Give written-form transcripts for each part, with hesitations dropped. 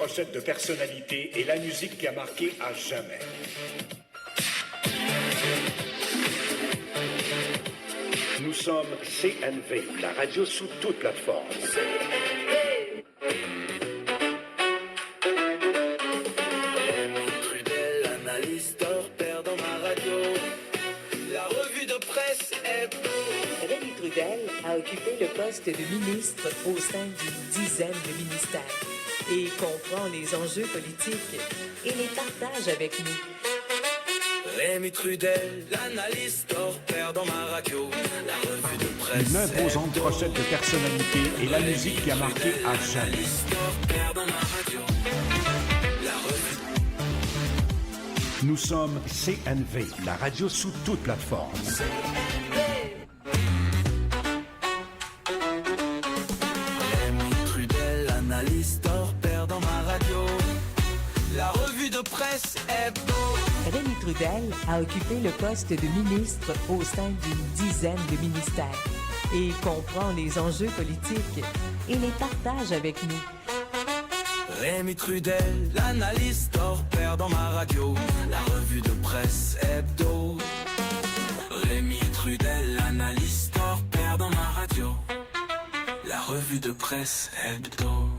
recette de personnalité et la musique qui a marqué à jamais. Nous sommes CNV, la radio sous toute plateforme. Trudel, analyse, perd dans ma radio. La revue de presse hebdo. Rémi Trudel a occupé le poste de ministre au sein d'une dizaine de ministères et comprend les enjeux politiques et les partage avec nous. Rémi Trudel, l'analyste perd dans ma radio. La revue de presse. Une imposante recette de personnalité et la musique qui a marqué à jamais. Perd dans ma radio. La revue. Nous sommes CNV, la radio sous toute plateforme. Rémi Trudel, l'analyste perd dans ma radio. La revue de presse hebdo. Rémi Trudel a occupé le poste de ministre au sein d'une dizaine de ministères et comprend les enjeux politiques et les partage avec nous. Rémi Trudel, l'analyste perd dans ma radio. La revue de presse hebdo. Rémi Trudel, l'analyste perd dans ma radio. La revue de presse hebdo.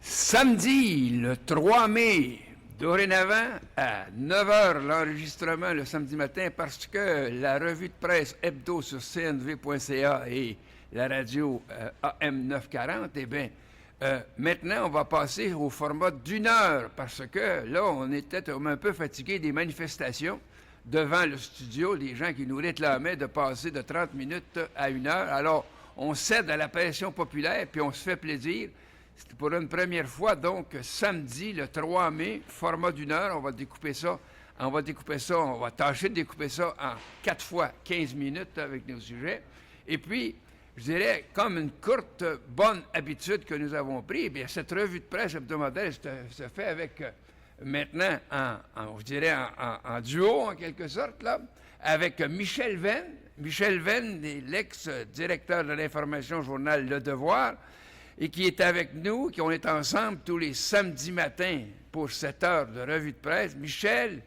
Samedi, le 3 mai, dorénavant, à 9h, l'enregistrement le samedi matin, parce que la revue de presse hebdo sur cnv.ca et la radio AM 940, eh bien, maintenant, on va passer au format d'1 heure, parce que là, on était un peu fatigué des manifestations devant le studio, des gens qui nous réclamaient de passer de 30 minutes à 1 heure. Alors, on cède à la pression populaire, puis on se fait plaisir. C'est pour une première fois, donc, samedi, le 3 mai, format d'1 heure. On va découper ça. On va tâcher de découper ça en 4 fois 15 minutes avec nos sujets. Et puis, je dirais, comme une courte, bonne habitude que nous avons pris, eh bien, cette revue de presse hebdomadaire se fait avec, maintenant, en duo, en quelque sorte, là, avec Michel Venn. Michel Venn, l'ex-directeur de l'information journal Le Devoir, et qui est avec nous, on est ensemble tous les samedis matins pour 7 heures de revue de presse. Michel,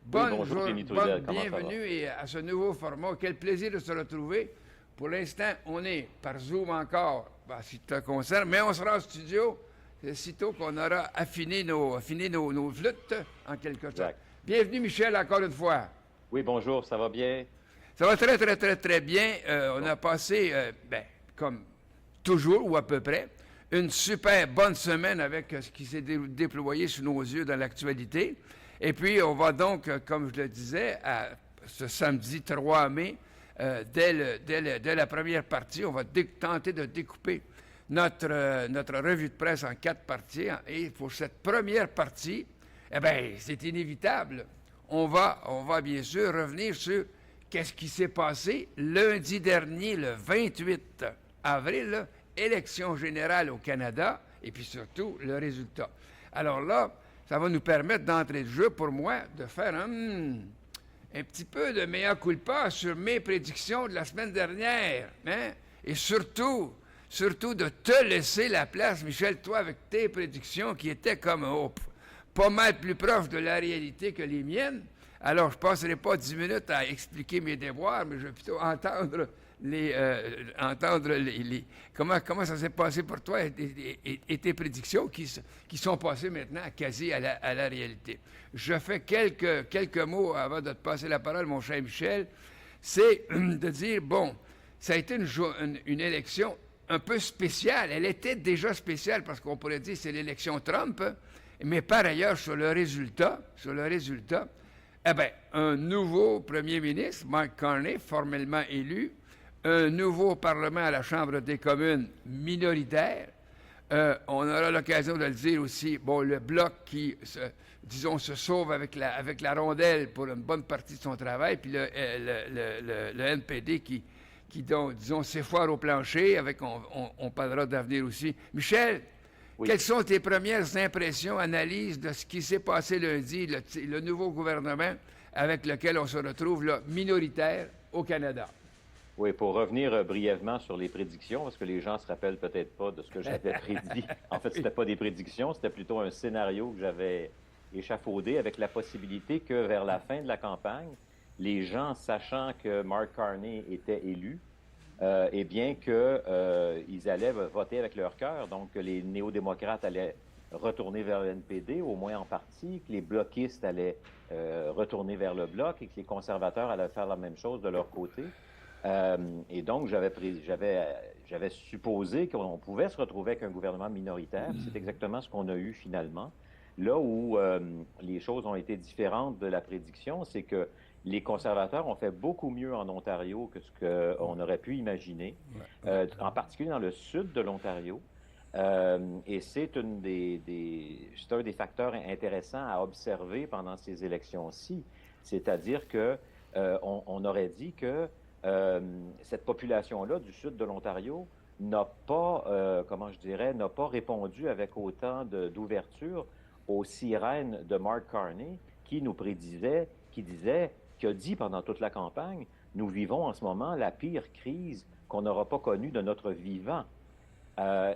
bienvenue et à ce nouveau format. Quel plaisir de se retrouver. Pour l'instant, on est par Zoom encore, si tu te concerne, mais on sera en studio sitôt qu'on aura affiné nos flûtes, en quelque sorte. Exact. Bienvenue, Michel, encore une fois. Oui, bonjour, ça va bien? Ça va très, très, très, très bien. On a passé, comme toujours, ou à peu près, une super bonne semaine avec ce qui s'est déployé sous nos yeux dans l'actualité. Et puis, on va donc, comme je le disais, à ce samedi 3 mai, dès la première partie, on va tenter de découper notre revue de presse en 4 parties. Et pour cette première partie, eh bien, c'est inévitable. On va bien sûr revenir sur qu'est-ce qui s'est passé lundi dernier, le 28 avril, là, élection générale au Canada, et puis surtout le résultat. Alors là, ça va nous permettre d'entrer de jeu pour moi de faire un petit peu de mea culpa sur mes prédictions de la semaine dernière, hein? Et surtout de te laisser la place, Michel, toi, avec tes prédictions qui étaient comme pas mal plus proches de la réalité que les miennes. Alors, je ne passerai pas 10 minutes à expliquer mes déboires, mais je vais plutôt entendre comment ça s'est passé pour toi et tes prédictions qui sont passées maintenant quasi à la réalité. Je fais quelques mots avant de te passer la parole, mon cher Michel. C'est de dire, bon, ça a été une élection un peu spéciale. Elle était déjà spéciale parce qu'on pourrait dire que c'est l'élection Trump, mais par ailleurs, sur le résultat, eh bien, un nouveau premier ministre, Mark Carney, formellement élu, un nouveau Parlement à la Chambre des communes minoritaire. On aura l'occasion de le dire aussi, bon, le Bloc qui, se sauve avec la rondelle pour une bonne partie de son travail, puis le NPD qui disons, s'effoire au plancher, on parlera d'avenir aussi. Michel, oui. Quelles sont tes premières impressions, analyses de ce qui s'est passé lundi, le nouveau gouvernement avec lequel on se retrouve là, minoritaire au Canada? Oui, pour revenir brièvement sur les prédictions, parce que les gens se rappellent peut-être pas de ce que j'avais prédit. En fait, c'était pas des prédictions, c'était plutôt un scénario que j'avais échafaudé avec la possibilité que vers la fin de la campagne, les gens, sachant que Mark Carney était élu, eh bien qu'ils allaient voter avec leur cœur. Donc, que les néo-démocrates allaient retourner vers le NPD, au moins en partie, que les bloquistes allaient retourner vers le bloc et que les conservateurs allaient faire la même chose de leur côté. Et donc, j'avais supposé qu'on pouvait se retrouver avec un gouvernement minoritaire. C'est exactement ce qu'on a eu finalement. Là où les choses ont été différentes de la prédiction, c'est que les conservateurs ont fait beaucoup mieux en Ontario que ce qu'on aurait pu imaginer, en particulier dans le sud de l'Ontario. Et c'est un des facteurs intéressants à observer pendant ces élections-ci. C'est-à-dire que on aurait dit que cette population-là du sud de l'Ontario n'a pas, n'a pas répondu avec autant d'ouverture aux sirènes de Mark Carney qui a dit pendant toute la campagne, nous vivons en ce moment la pire crise qu'on n'aura pas connue de notre vivant.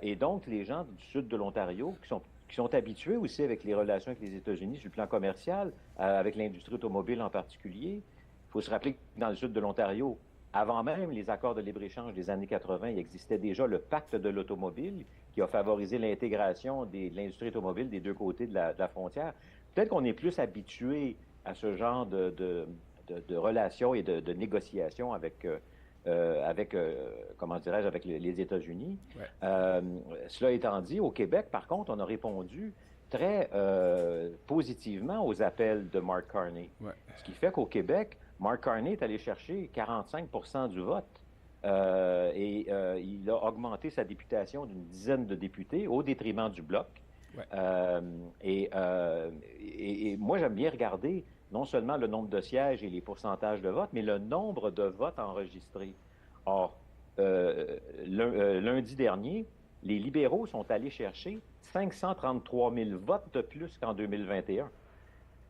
Et donc, les gens du sud de l'Ontario, qui sont habitués aussi avec les relations avec les États-Unis sur le plan commercial, avec l'industrie automobile en particulier, il faut se rappeler que dans le sud de l'Ontario, avant même les accords de libre-échange des années 80, il existait déjà le pacte de l'automobile qui a favorisé l'intégration de l'industrie automobile des deux côtés de la frontière. Peut-être qu'on est plus habitué à ce genre de relations et de négociations avec les États-Unis. Ouais. Cela étant dit, au Québec, par contre, on a répondu très positivement aux appels de Mark Carney. Ouais. Ce qui fait qu'au Québec, Mark Carney est allé chercher 45 % du vote et il a augmenté sa députation d'une dizaine de députés au détriment du Bloc. Ouais. Et moi, j'aime bien regarder non seulement le nombre de sièges et les pourcentages de vote, mais le nombre de votes enregistrés. Or, lundi dernier, les libéraux sont allés chercher 533 000 votes de plus qu'en 2021.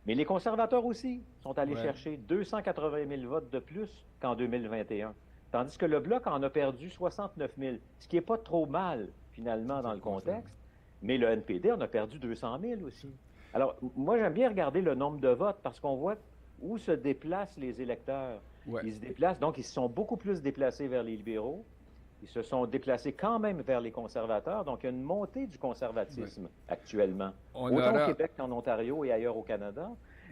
Mais les conservateurs aussi sont allés chercher 280 000 votes de plus qu'en 2021. Tandis que le Bloc en a perdu 69 000, ce qui n'est pas trop mal, finalement, dans le contexte. Mais le NPD en a perdu 200 000 aussi. Alors, moi, j'aime bien regarder le nombre de votes parce qu'on voit où se déplacent les électeurs. Ouais. Ils se déplacent, donc ils se sont beaucoup plus déplacés vers les libéraux. Ils se sont déplacés quand même vers les conservateurs. Donc, il y a une montée du conservatisme actuellement, autant au Québec qu'en Ontario et ailleurs au Canada.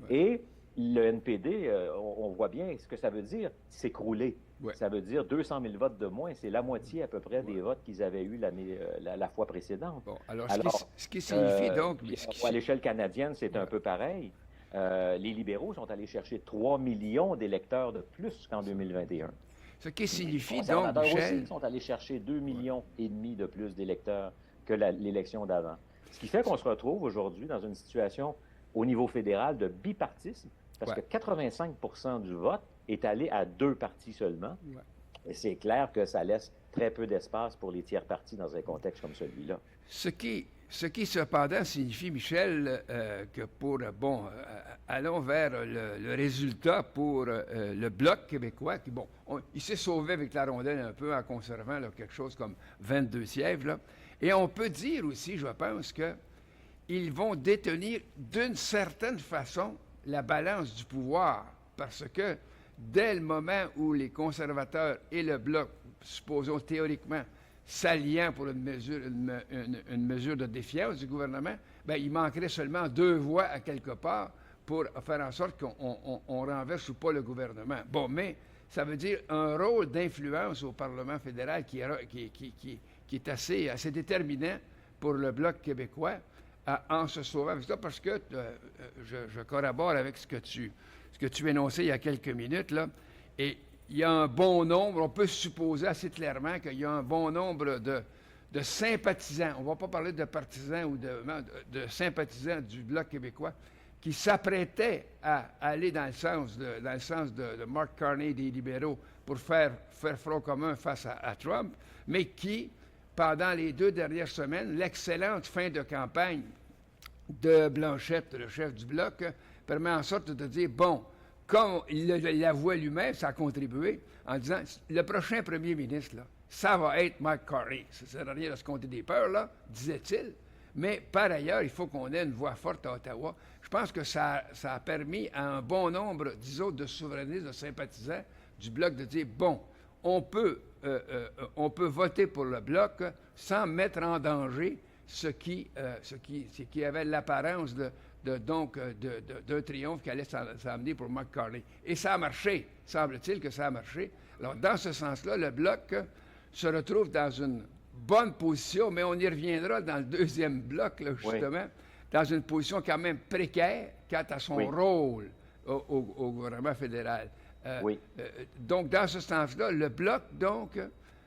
Ouais. Et le NPD, on voit bien ce que ça veut dire, s'écrouler. Ouais. Ça veut dire 200 000 votes de moins. C'est la moitié à peu près des votes qu'ils avaient eus la fois précédente. Bon, alors ce qui signifie donc... À l'échelle canadienne, c'est un peu pareil. Les libéraux sont allés chercher 3 millions d'électeurs de plus qu'en 2021. Ce qui signifie donc, Michel... aussi sont allés chercher 2,5 millions de plus d'électeurs que l'élection d'avant. Ce qui fait qu'on se retrouve aujourd'hui dans une situation au niveau fédéral de bipartisme, parce que 85 % du vote est allé à 2 partis seulement. Ouais. Et c'est clair que ça laisse très peu d'espace pour les tiers partis dans un contexte comme celui-là. Ce qui cependant signifie, Michel, que allons vers le résultat pour le Bloc québécois, qui, il s'est sauvé avec la rondelle un peu en conservant quelque chose comme 22 sièges. Là. Et on peut dire aussi, je pense, qu'ils vont détenir d'une certaine façon la balance du pouvoir, parce que dès le moment où les conservateurs et le Bloc, supposons théoriquement, s'alliant pour une mesure de défiance du gouvernement, il manquerait seulement 2 voix à quelque part pour faire en sorte qu'on renverse ou pas le gouvernement. Bon, mais ça veut dire un rôle d'influence au Parlement fédéral qui est assez déterminant pour le Bloc québécois en se sauvant avec ça, parce que je collabore avec ce que tu énonçais il y a quelques minutes, là, et il y a un bon nombre, on peut supposer assez clairement qu'il y a un bon nombre de sympathisants, on ne va pas parler de partisans ou de sympathisants du Bloc québécois, qui s'apprêtaient à aller dans le sens de Mark Carney et des libéraux pour faire front commun face à Trump, mais qui, pendant les 2 dernières semaines, l'excellente fin de campagne de Blanchette, le chef du Bloc, permet en sorte de dire, comme il l'avoue lui-même, ça a contribué en disant le prochain premier ministre, là, ça va être Mike Carney. Ça ne sert à rien de se compter des peurs, là, disait-il. Mais par ailleurs, il faut qu'on ait une voix forte à Ottawa. Je pense que ça a permis à un bon nombre, disons, de souverainistes, de sympathisants du Bloc de dire bon, on peut voter pour le Bloc sans mettre en danger ce qui avait l'apparence d'un triomphe qui allait s'amener pour Mike Carney. Et ça a marché, semble-t-il que ça a marché. Alors, dans ce sens-là, le Bloc se retrouve dans une bonne position, mais on y reviendra dans le deuxième bloc, là, justement, dans une position quand même précaire quant à son rôle au gouvernement fédéral. Donc, dans ce sens-là, le Bloc, donc,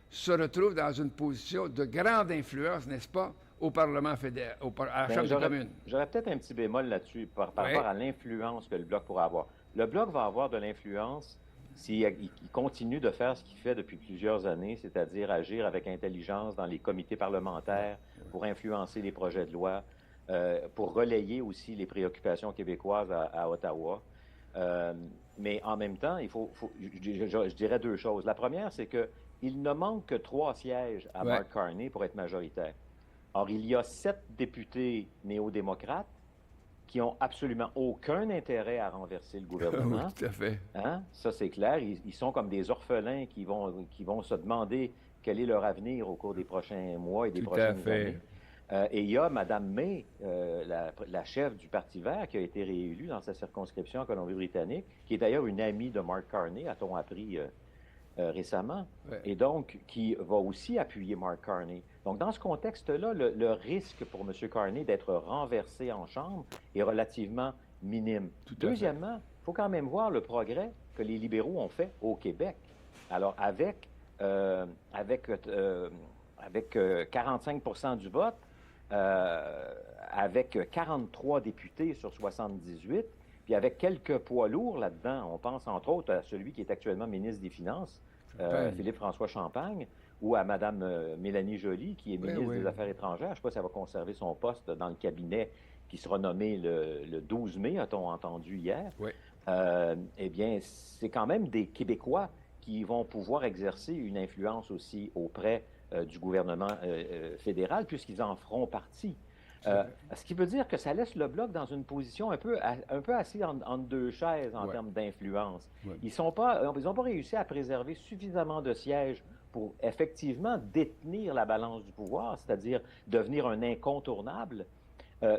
se retrouve dans une position de grande influence, n'est-ce pas, au Parlement fédéral, à la Chambre des communes. J'aurais peut-être un petit bémol là-dessus par rapport à l'influence que le Bloc pourra avoir. Le Bloc va avoir de l'influence s'il continue de faire ce qu'il fait depuis plusieurs années, c'est-à-dire agir avec intelligence dans les comités parlementaires pour influencer les projets de loi, pour relayer aussi les préoccupations québécoises à Ottawa. Mais en même temps, je dirais deux choses. La première, c'est qu'il ne manque que 3 sièges à Mark Carney pour être majoritaire. Or, il y a 7 députés néo-démocrates qui n'ont absolument aucun intérêt à renverser le gouvernement. Oui, tout à fait. Hein? Ça, c'est clair. Ils sont comme des orphelins qui vont se demander quel est leur avenir au cours des prochains mois et des prochaines années. Et il y a Mme May, la chef du Parti vert, qui a été réélue dans sa circonscription en Colombie-Britannique, qui est d'ailleurs une amie de Mark Carney, a-t-on appris récemment, et donc qui va aussi appuyer Mark Carney. Donc, dans ce contexte-là, le risque pour M. Carney d'être renversé en Chambre est relativement minime. Deuxièmement, il faut quand même voir le progrès que les libéraux ont fait au Québec. Alors, avec 45 % du vote, avec 43 députés sur 78, puis avec quelques poids lourds là-dedans, on pense entre autres à celui qui est actuellement ministre des Finances, Philippe-François Champagne, ou à Mme Mélanie Joly, qui est ministre des Affaires étrangères. Je ne sais pas si elle va conserver son poste dans le cabinet qui sera nommé le 12 mai, a-t-on entendu hier. Eh bien, c'est quand même des Québécois qui vont pouvoir exercer une influence aussi auprès du gouvernement fédéral, puisqu'ils en feront partie. Ce qui veut dire que ça laisse le Bloc dans une position un peu assis entre deux chaises en termes d'influence. Ils n'ont pas réussi à préserver suffisamment de sièges pour effectivement détenir la balance du pouvoir, c'est-à-dire devenir un incontournable.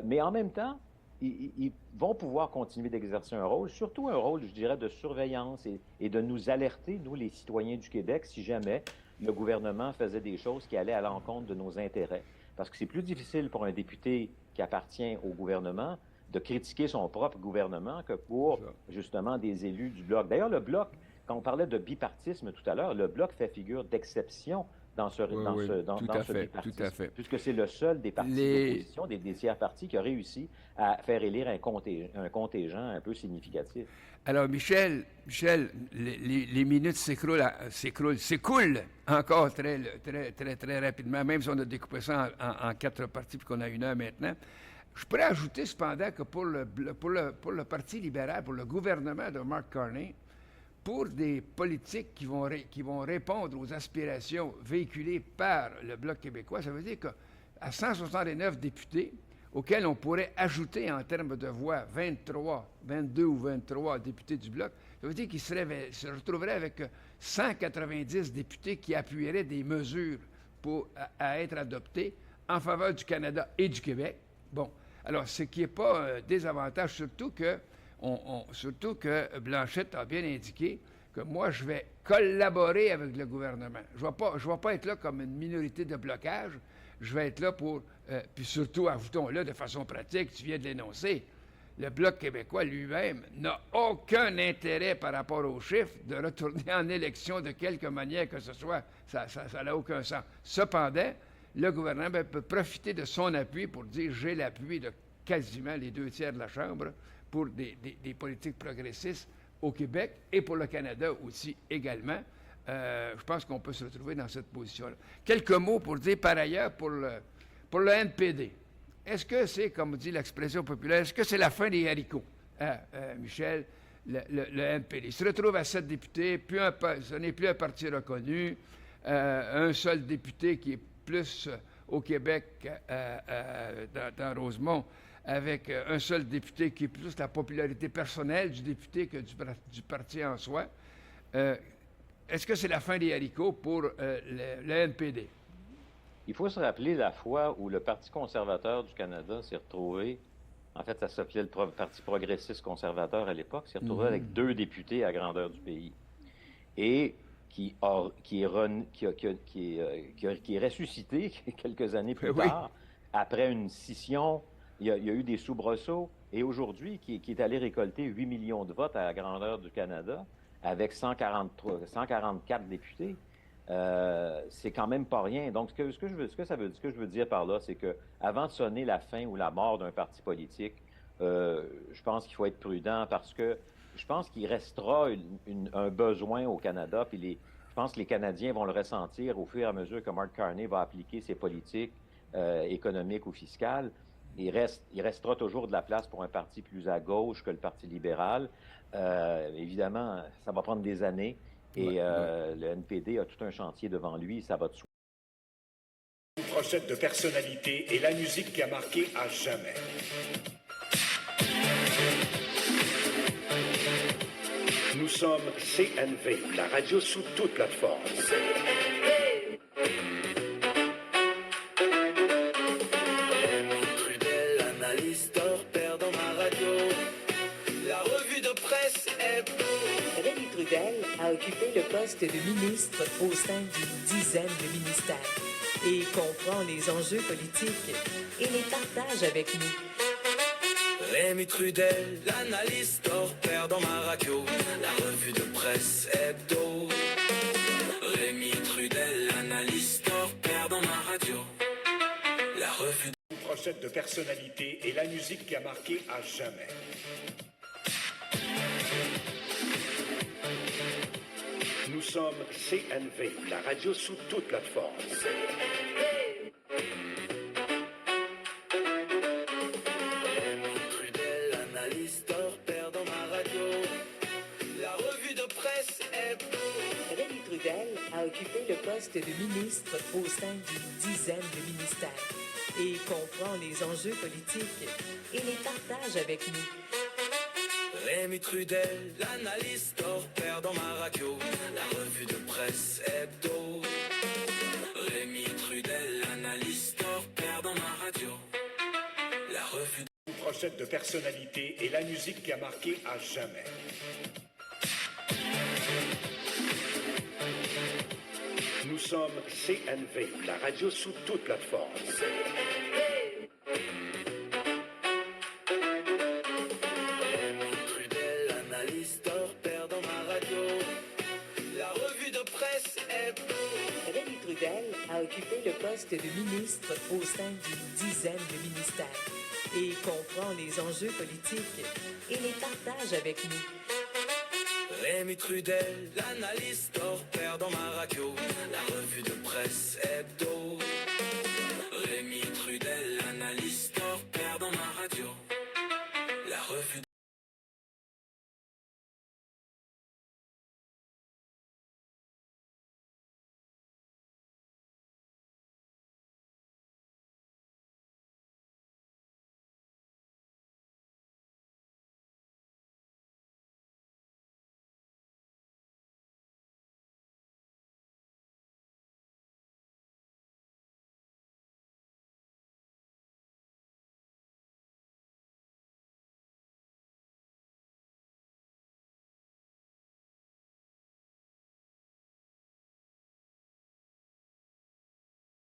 Mais en même temps, ils vont pouvoir continuer d'exercer un rôle, surtout un rôle, je dirais, de surveillance et de nous alerter, nous, les citoyens du Québec, si jamais le gouvernement faisait des choses qui allaient à l'encontre de nos intérêts. Parce que c'est plus difficile pour un député qui appartient au gouvernement de critiquer son propre gouvernement que pour, justement, des élus du Bloc. D'ailleurs, le Bloc, quand on parlait de bipartisme tout à l'heure, le Bloc fait figure d'exception dans ce bipartisme, tout à fait. puisque c'est le seul des partis d'opposition, des tiers partis, qui a réussi à faire élire un contingent un peu significatif. Alors, Michel, les minutes s'écoulent encore très, très, très, très rapidement, même si on a découpé ça en 4 parties puis qu'on a 1 heure maintenant. Je pourrais ajouter cependant que pour le Parti libéral, pour le gouvernement de Mark Carney, pour des politiques qui vont répondre aux aspirations véhiculées par le Bloc québécois, ça veut dire qu'à 169 députés, auxquels on pourrait ajouter en termes de voix 22 ou 23 députés du Bloc, ça veut dire qu'ils se retrouveraient avec 190 députés qui appuieraient des mesures à être adoptées en faveur du Canada et du Québec. Bon, alors ce qui n'est pas un désavantage, surtout que Blanchette a bien indiqué que moi, je vais collaborer avec le gouvernement. Je ne vais pas être là comme une minorité de blocage. Je vais être là pour... puis surtout, ajoutons-le de façon pratique, tu viens de l'énoncer, le Bloc québécois lui-même n'a aucun intérêt par rapport aux chiffres de retourner en élection de quelque manière que ce soit. Ça n'a aucun sens. Cependant, le gouvernement peut profiter de son appui pour dire « j'ai l'appui de quasiment les 2 tiers de la Chambre pour des politiques progressistes au Québec et pour le Canada aussi également. » Je pense qu'on peut se retrouver dans cette position-là. Quelques mots pour dire par ailleurs pour le NPD. Est-ce que c'est, comme dit l'expression populaire, est-ce que c'est la fin des haricots, Michel? le NPD. Il se retrouve à 7 députés, ce n'est plus un parti reconnu, un seul député qui est plus au Québec, dans Rosemont, avec un seul député qui est plus la popularité personnelle du député que du parti en soi. Est-ce que c'est la fin des haricots pour le NPD? Il faut se rappeler la fois où le Parti conservateur du Canada s'est retrouvé, en fait, ça s'appelait le Parti progressiste conservateur à l'époque, s'est retrouvé avec 2 députés à grandeur du pays. Et qui est ressuscité quelques années plus tard, après une scission. Il y a eu des soubresauts. Et aujourd'hui, qui est allé récolter 8 millions de votes à la grandeur du Canada, avec 144 députés. C'est quand même pas rien. Donc, ce que je veux dire par là, c'est que avant de sonner la fin ou la mort d'un parti politique, je pense qu'il faut être prudent parce que je pense qu'il restera un besoin au Canada. Puis je pense que les Canadiens vont le ressentir au fur et à mesure que Mark Carney va appliquer ses politiques économiques ou fiscales. Il restera toujours de la place pour un parti plus à gauche que le Parti libéral. Évidemment, ça va prendre des années. Et le NPD a tout un chantier devant lui, ça va de soi. Une brochette de personnalité et la musique qui a marqué à jamais. Nous sommes CNV, la radio sous toute plateforme. Trudel, analyse, perd dans ma radio. La revue de presse hebdo. Rémi Trudel a occupé le poste de ministre au sein d'une dizaine de ministères et comprend les enjeux politiques et les partage avec nous. Rémi Trudel, l'analyste hors pair dans ma radio. La revue de presse hebdo. Rémi Trudel, l'analyste hors pair dans ma radio. La revue Une brochette de personnalité et la musique qui a marqué à jamais. Nous sommes CNV, la radio sous toute plateforme. Trudel, analyste hors pair dans ma radio. La revue de presse hebdo. Rémi Trudel a occupé le poste de ministre au sein d'une dizaine de ministères et comprend les enjeux politiques et les partage avec nous. Rémi Trudel, l'analyste hors pair dans ma radio. La revue de presse hebdo. Rémi Trudel, l'analyste hors pair dans ma radio. La revue Une brochette de personnalité et la musique qui a marqué à jamais. Nous sommes CNV, la radio sous toute plateforme. Trudel, l'analyste hors pair dans ma radio. La revue de presse hebdo. Rémi Trudel a occupé le poste de ministre au sein d'une dizaine de ministères et comprend les enjeux politiques et les partage avec nous. Rémi Trudel, l'analyste hors pair dans ma radio. La revue de presse hebdo. Rémi Trudel,